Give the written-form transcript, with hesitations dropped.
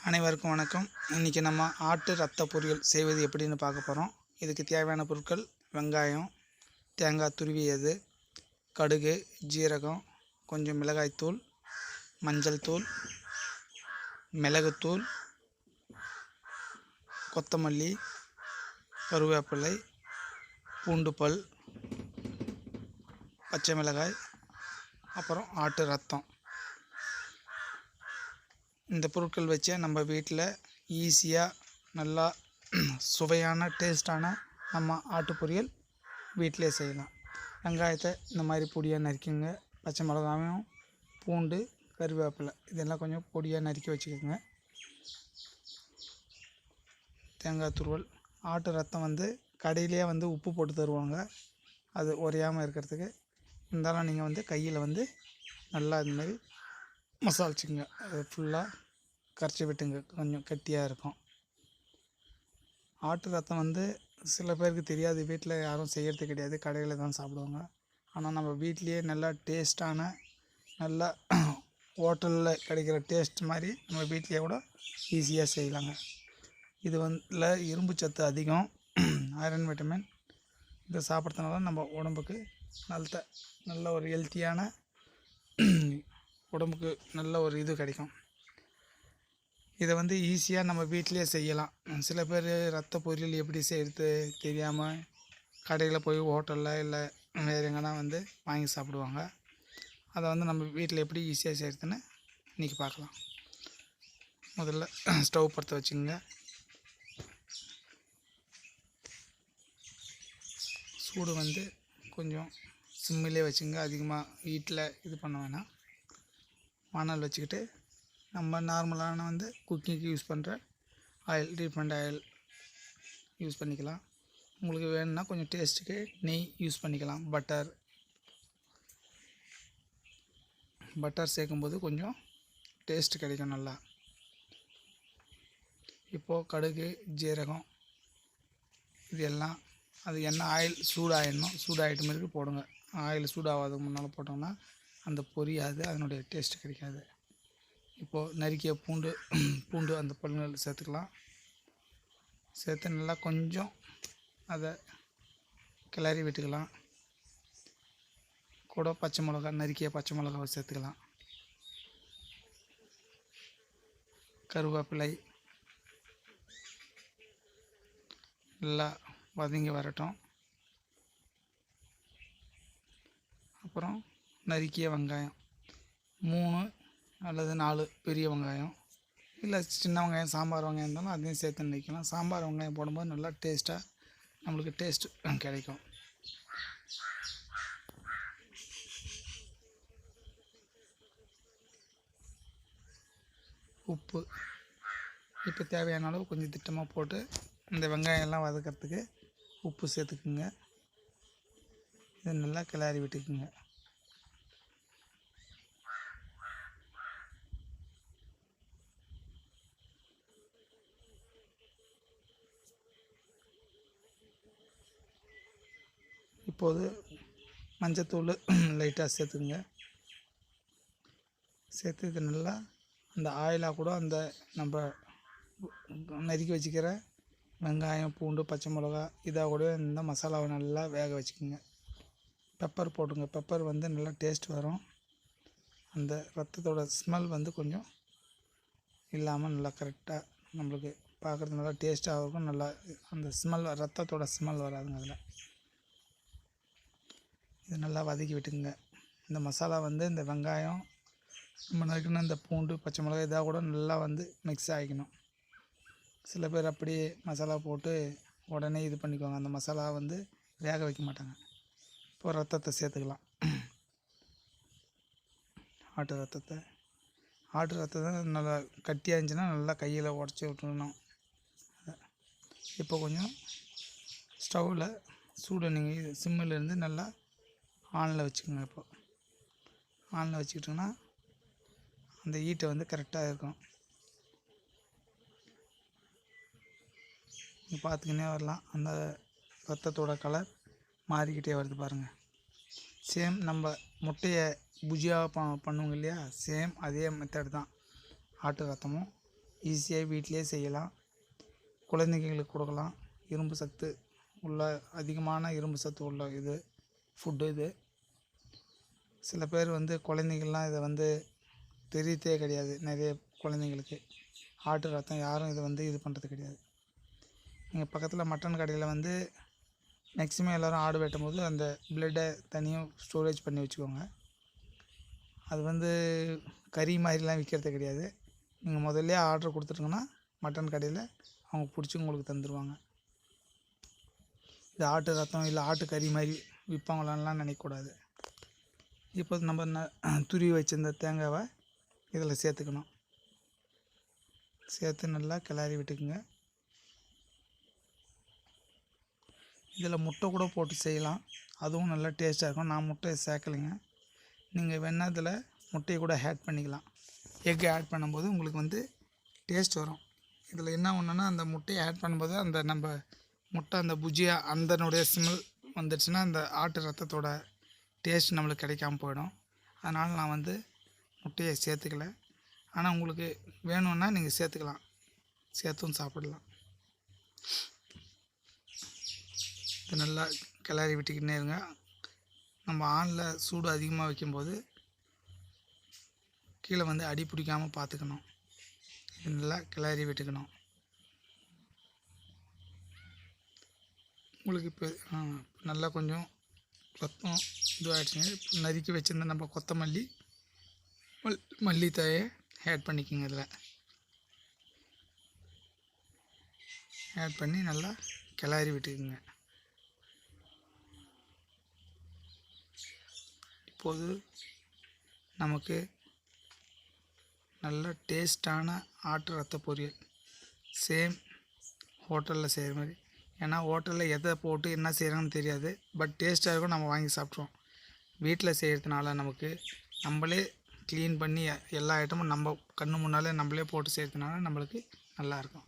அனைவருக்கும் வணக்கம். இன்றைக்கி நம்ம ஆட்டு ரத்த பொரியல் செய்வது எப்படின்னு பார்க்க போகிறோம். இதுக்கு தேவையான பொருட்கள்: வெங்காயம், தேங்காய் துருவியது, கடுகு, ஜீரகம், கொஞ்சம் மிளகாய்த்தூள், மஞ்சள் தூள், மிளகுத்தூள், கொத்தமல்லி, கருவேப்பிலை, பூண்டு பல், பச்சை மிளகாய், அப்புறம் ஆட்டு ரத்தம். இந்த பொருட்கள் வச்சு நம்ம வீட்டில் ஈஸியாக நல்லா சுவையான டேஸ்டான நம்ம ஆட்டு பொரியல் வீட்டிலே செய்யலாம். வெங்காயத்தை இந்த மாதிரி பொடியாக நறுக்கிங்க. பச்சை மிளகாயும், பூண்டு, கருவேப்பிலை இதெல்லாம் கொஞ்சம் பொடியாக நறுக்கி வச்சுக்கோங்க. தேங்காய் துருவல். ஆட்டு ரத்தம் கடையிலே உப்பு போட்டு தருவாங்க, அது உரையாமல் இருக்கிறதுக்கு. இருந்தாலும் நீங்கள் கையில் நல்லா இதுமாரி மசாலிச்சுங்க. அது ஃபுல்லாக கரைச்சி விட்டுங்க, கொஞ்சம் கட்டியாக இருக்கும். ஆட்டு ரத்தம் சில பேருக்கு தெரியாது, வீட்டில் யாரும் செய்கிறது கிடையாது, கடையில் தான் சாப்பிடுவாங்க. ஆனால் நம்ம வீட்லேயே நல்லா டேஸ்ட்டான, நல்லா ஹோட்டலில் கிடைக்கிற டேஸ்ட் மாதிரி நம்ம வீட்லேயே கூட ஈஸியாக செய்யலாங்க. இது இரும்பு சத்து அதிகம், ஐரன் விட்டமின். இதை சாப்பிட்றதுனால நம்ம உடம்புக்கு நல்ல ஒரு ஹெல்த்தியான, உடம்புக்கு நல்ல ஒரு இது கிடைக்கும். இதை ஈஸியாக நம்ம வீட்டிலே செய்யலாம். சில பேர் ரத்த பொரியல் எப்படி செய்கிறது தெரியாமல் கடையில் போய் ஹோட்டலில் இல்லை வேறு எங்கன்னா வாங்கி சாப்பிடுவாங்க. அதை நம்ம வீட்டில் எப்படி ஈஸியாக செய்கிறதுன்னு இன்றைக்கி பார்க்கலாம். முதல்ல ஸ்டவ் பற்ற வச்சுக்கோங்க. சூடு கொஞ்சம் சிம்மிலே வச்சுங்க, அதிகமாக வீட்டில் இது பண்ண வேணாம். வானல் வச்சுக்கிட்டு நம்ம நார்மலான குக்கிங்க்கு யூஸ் பண்ணுற ஆயில், ரீஃபண்ட் ஆயில் யூஸ் பண்ணிக்கலாம். உங்களுக்கு வேணும்னா கொஞ்சம் டேஸ்ட்டுக்கு நெய் யூஸ் பண்ணிக்கலாம். பட்டர் சேர்க்கும்போது கொஞ்சம் டேஸ்ட்டு கிடைக்கும் நல்லா. இப்போது கடுகு, ஜீரகம் இது எல்லாம் அது எண்ணெய் ஆயில் சூடாகிட்டு மாதிரி போடுங்க. ஆயில் சூடாகாதுக்கு முன்னால் போட்டோம்னா அந்த பொரியாது, அதனுடைய டேஸ்ட்டு கிடைக்காது. இப்போது நறுக்கிய பூண்டு அந்த பல்லுகள் சேர்த்துக்கலாம். சேர்த்து நல்லா கொஞ்சம் அதை கிளறி விட்டுக்கலாம். கூட பச்சை மிளகா, நறுக்கிய பச்சை மிளகாவை சேர்த்துக்கலாம். கருவேப்பிலை நல்லா வதங்கி வரட்டும். அப்புறம் நறுக்கிய வெங்காயம் 3 அல்லது 4 பெரிய வெங்காயம், இல்லை சின்ன வெங்காயம், சாம்பார் வெங்காயம் இருந்தாலும் அதையும் சேர்த்து நினைக்கலாம். சாம்பார் வெங்காயம் போடும்போது நல்லா டேஸ்ட்டாக நம்மளுக்கு டேஸ்ட்டு கிடைக்கும். உப்பு இப்போ தேவையான அளவு கொஞ்சம் திட்டமாக போட்டு இந்த வெங்காயம்லாம் வதக்கிறதுக்கு உப்பு சேர்த்துக்குங்க. இதை நல்லா கிளறி விட்டுக்குங்க. இப்போது மஞ்சத்தூள் லைட்டாக சேர்த்துக்குங்க. சேர்த்து இது நல்லா அந்த ஆயிலாக கூட அந்த நம்ம நறுக்கி வச்சுக்கிற வெங்காயம், பூண்டு, பச்சை மிளகா இதாக கூட இந்த மசாலாவை நல்லா வேக வச்சுக்கோங்க. பெப்பர் போடுங்க. பெப்பர் நல்லா டேஸ்ட் வரும். அந்த ரத்தத்தோட ஸ்மெல் கொஞ்சம் இல்லாமல் நல்லா கரெக்டாக நம்மளுக்கு பார்க்குறது நல்லா டேஸ்ட்டாக இருக்கும். நல்லா அந்த ஸ்மெல், ரத்தத்தோட ஸ்மெல் வராதுங்க அதில். இது நல்லா வதக்கி விட்டுக்குங்க. இந்த மசாலா இந்த வெங்காயம், நம்ம நறுக்கின இந்த பூண்டு, பச்சை மிளகாய் இதாக கூட நல்லா மிக்ஸ் ஆகிக்கணும். சில பேர் அப்படியே மசாலா போட்டு உடனே இது பண்ணிக்குவாங்க. அந்த மசாலா வேக வைக்க மாட்டாங்க. இப்போ ரத்தத்தை சேர்த்துக்கலாம். ஆட்டு ரத்தத்தை நல்லா கட்டியாக இருந்துச்சுன்னா நல்லா கையில் உடச்சி விட்டுணும். இப்போ கொஞ்சம் ஸ்டவ்வில் சூடு நீங்கள் சிம்மில் இருந்து நல்லா ஆனில் வச்சுக்கோங்க. இப்போ ஆனில் வச்சுக்கிட்டோன்னா அந்த ஹீட்டை கரெக்டாக இருக்கும். நீங்கள் பார்த்துக்கினே வரலாம். அந்த ரத்தத்தோட கலர் மாறிக்கிட்டே வருது பாருங்கள். சேம் நம்ம முட்டையை புஜியாக பண்ணுவோங்க இல்லையா, சேம் அதே மெத்தட் தான் ஆட்டு ரத்தமும். ஈஸியாக வீட்டிலே செய்யலாம். குழந்தைங்களுக்கு கொடுக்கலாம். இரும்பு சத்து உள்ள அதிகமான இரும்பு சத்து உள்ள இது ஃபுட்டு இது. சில பேர் குழந்தைங்கள்லாம் இதை தெரியத்தே கிடையாது. நிறைய குழந்தைங்களுக்கு ஆட்டு ரத்தம் யாரும் இதை இது பண்ணுறது கிடையாது. நீங்கள் பக்கத்தில் மட்டன் கடையில் மேக்ஸிமம் எல்லோரும் ஆடு வெட்டும் போது அந்த பிளட்டை தனியாக ஸ்டோரேஜ் பண்ணி வச்சுக்கோங்க. அது கறி மாதிரிலாம் விற்கிறது கிடையாது. நீங்கள் முதல்ல ஆர்டர் கொடுத்துட்டிங்கன்னா மட்டன் கடையில் அவங்க பிடிச்சி உங்களுக்கு தந்துடுவாங்க. இது ஆட்டு ரத்தம் இல்லை ஆட்டு கறி மாதிரி விற்பாங்களான்லாம் நினைக்கக்கூடாது. இப்போ நம்ம துருவி வச்சிருந்த தேங்காவை இதில் சேர்த்துக்கணும். சேர்த்து நல்லா கிளறி விட்டுக்குங்க. இதில் முட்டை கூட போட்டு செய்யலாம். அதுவும் நல்லா டேஸ்ட்டாக இருக்கும். நான் முட்டையை சேர்க்கலைங்க. நீங்கள் வேணால் இதில் முட்டையை கூட ஆட் பண்ணிக்கலாம். எக் ஆட் பண்ணும்போது உங்களுக்கு டேஸ்ட் வரும். இதில் என்ன ஒன்றுன்னா அந்த முட்டையை ஆட் பண்ணும்போது அந்த நம்ம முட்டை அந்த புஜியா அந்தனுடைய ஸ்மெல் வந்துடுச்சுன்னா அந்த ஆட்டு ரத்தத்தோட டேஸ்ட் நம்மளுக்கு கிடைக்காம போயிடும். அதனால் நான் முட்டையை சேர்த்துக்கல. ஆனால் உங்களுக்கு வேணும்னா நீங்கள் சேர்த்துக்கலாம். சேர்த்தும் சாப்பிடலாம். இது நல்லா கிளறி விட்டுக்கிட்டே இருங்க. நம்ம ஆனில் சூடு அதிகமாக வைக்கும்போது கீழே அடி பிடிக்காமல் பார்த்துக்கணும். இது நல்லா கிளறி விட்டுக்கணும். உங்களுக்கு இப்போ நல்லா கொஞ்சம் ரத்தம் இதுவாகிடுச்சுங்க. நறுக்கி வச்சுருந்த நம்ம கொத்தமல்லி மல்லித்தழையை ஆட் பண்ணிக்கோங்க. இதில் ஆட் பண்ணி நல்லா கிளறி விட்டுக்குங்க. இப்போது நமக்கு நல்ல டேஸ்டான ஆட்டு ரத்த பொரியல் சேம் ஹோட்டலில் செய்கிற மாதிரி. ஏன்னா ஹோட்டலில் எதை போட்டு என்ன செய்கிறாங்கன்னு தெரியாது. பட் டேஸ்ட்டாக இருக்கும். நம்ம வாங்கி சாப்பிட்ருவோம். வீட்டில் செய்கிறதுனால நமக்கு நம்மளே க்ளீன் பண்ணி எல்லா ஐட்டமும் நம்ம கண்ணு முன்னாலே நம்மளே போட்டு செய்கிறதுனால நம்மளுக்கு நல்லாயிருக்கும்.